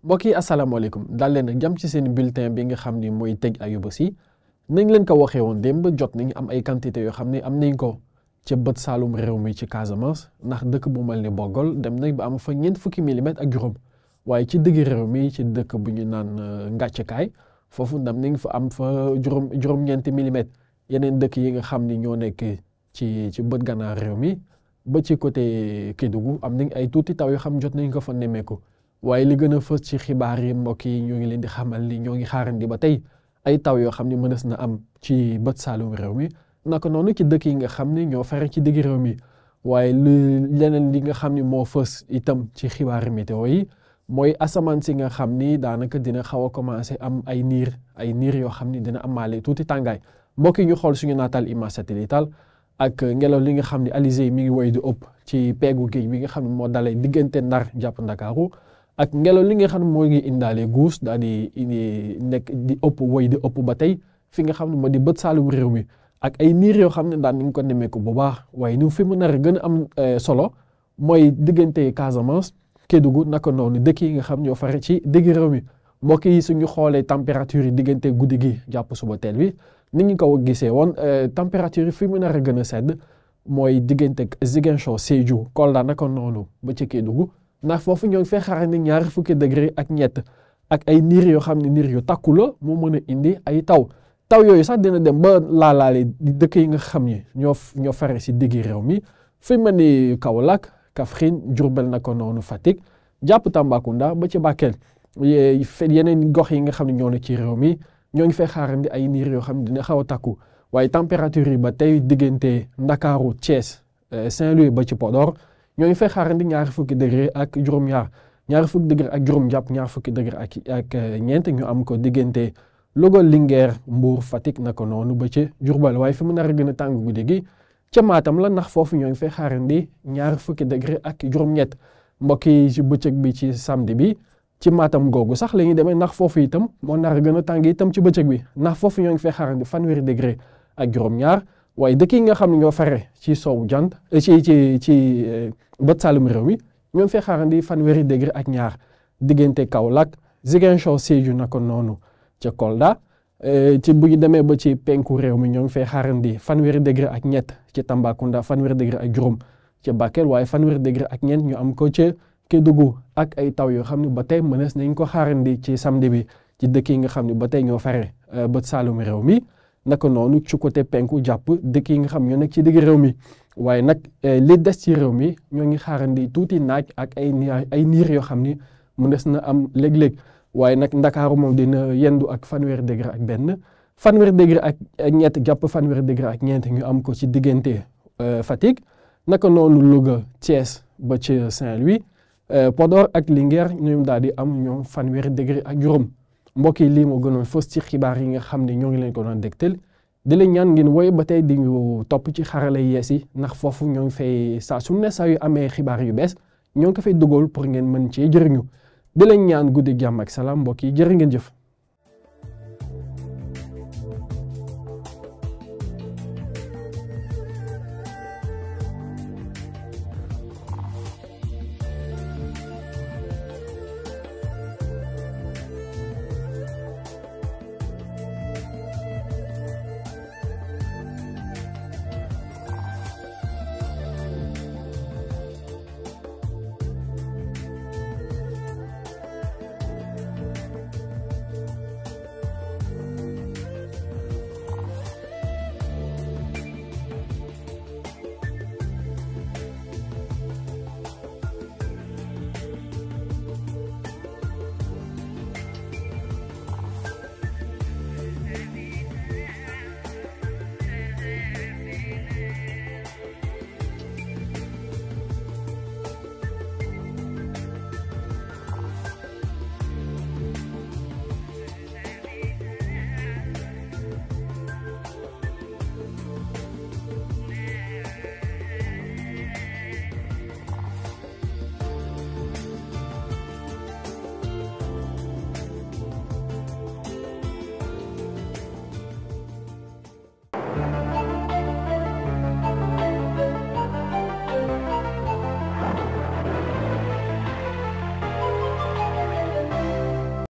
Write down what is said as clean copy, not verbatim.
mbokk yi asalaamaaleykum daal leen ak jàmm ci seen bulletin bi nga xam ni mooy tëj ayubés yi nañ leen ko waxee woon démb jot nañ am ay quantité yoo xam ne am nañ ko ca bët saalum réew mi ci Casamance ndax dëkk bu mel ni Bogol dem nañ ba am fa ñeent fukki millimètres ak juróom waaye ci digg réew mi ci dëkk bu ñu naan Ngàcckaay foofu dem nañ fa am fa juróom-ñeenti millimètres yeneen dëkk yi nga xam ni ñoo nekk ci bët gànnaar réew mi ba ci côté Kédougou am nañ ay tuuti taw yoo xam jot nañ ko fa nemmeeku. waaye li gën a fës ci xibaar yi mbokk yi ñoo ngi leen di xamal ni ñoo ngi xaarandi ba tey ay taw yoo xam ne mënees na am ci bët saalum réew mi naka noonu ci dëkk yi nga xam ne ñoo fare ci digg réew mi waaye leneen li nga xam ne moo fës itam ci xibaar météo yi mooy asamaan si nga xam ni daanaka dina xaw a commencé am ay niir yoo xam ni dina amaale tuuti tàngaay mbokk yi ñu xool suñu naataal image satellitale ak ngelaw li nga xam ne alizé mi ngi woy di ëpp ci peegu géej bi nga xam ne moo dalee diggante Ndar jàpp Ndakaaru ak ngelaw li nga xam ne moo ngi indaale guus daal di nekk di ëpp woy di ëpp ba tey fi nga xam ne moo di bët saalum réew mi ak ay niir yoo xam ne daan nañ ko nemmeeku bu baax waaye ni fi mu nar a gën a am solo mooy diggante Casamance Kédougou naka noonu dëkk yi nga xam ñoo fare ci digg réew mi mbokk yi suñu xoolee température yi diggante guddi gi jàpp suba teel bi ni ñu ko gisee woon température yi fi mu nar a gën a sedd mooy diggante Ziguinchor Sédhiou Kolda naka noonu ba ci Kédougou ndax foofu ñoo ngi fee xaarandi ñaari fukki degré ak ñett ak ay niir yoo xam ne niir yu takku la moo mën a indi ay taw yooyu sax dina dem ba laalaale dëkk yi nga xam ne ñoo fare si diggi réew mi fi mel ni Kaolack Kaffrine Diourbel naka noonu Fatick jàpp Tambacounda ba ci Bakel yeneen gox yi nga xam ne ñoo ne ci réew mi ñoo ngi fee xaarandi ay niir yoo xam ne dina xaw a takku waaye température yi ba tey diggante Ndakaaru Thiès Saint-Louis ba ci Podor ñoo ngi fay xaarandi ñaari fukki degré ak juróom-ñaar ñaari fukki degré ak juróom jàpp ñaari fukki degré ak ñeent ñu am ko diggante Louga Linguère Mbour Fatick naka noonu ba ci Diourbel waaye fi mu nar a gën a tàng guddi gi ca Matam la ndax foofu ñoo ngi fay xaarandi ñaari fukki degré ak juróom-ñett mbokk yi ci bëccëg bi ci samedi bi ci Matam googu sax la ñuy demee ndax foofu itam moo nar a gën a tàng itam ci bëccëg bi ndax foofu ñoo ngi fay xaarandi fanweeri degré ak juróom-ñaar waaye dëkk yi nga xam ne ñoo fare ci soowu jant ci bët saalum réew mi ñoo ngi fay xaarandi fanweeri degré ak ñaar diggante Kaolack Ziguinchor Sédhiou naka noonu ca Kolda ci bu ñu demee ba ci penku réew mi ñoo ngi fay xaarandi fanweeri degré ak ñett ci Tambacounda fanweeri degré ak juróom ca Bakel waaye fanweeri degré ak ñeent ñu am ko ca Kédougou ak ay taw yoo xam ne ba tey mënees nañ ko xaarandi ci samedi bi ci dëkk yi nga xam ne ba tey ñoo fare bët saalum réew mi naka noonu ci côté penku jàpp dëkk yi nga xam ñoo nekk ci digg réew mi waaye nag li des ci réew mi ñoo ngi xaarandi tuuti naaj ak ay niir yoo xam ni mu des na am léeg-léeg waaye nag Ndakaaru moom dina yendu ak fanweeri degré ak benn fanweeri degré ak ñett jàpp fanweeri degré ak ñeent ñu am ko ci diggante Fatick naka noonu Louga Thiès ba ci Saint-Louis Podor ak Linguère ñoom daal di am ñoom fanweeri degré ak juróom mbokk yi lii moo gënoon fës ci xibaar yi nga xam ne ñoo ngi leen ko doon dégtal di leen ñaan ngeen woy ba tey di ñu topp ci xarala yees yi ndax foofu ñoo ngi fay saa su ne saa yu amee xibaar yu bees ñoo ngi ko fay dugal pour ngeen mën cee jëriñu di leen ñaan guddi jàmm ak salaam mbokk yi jërë ngeen jëf.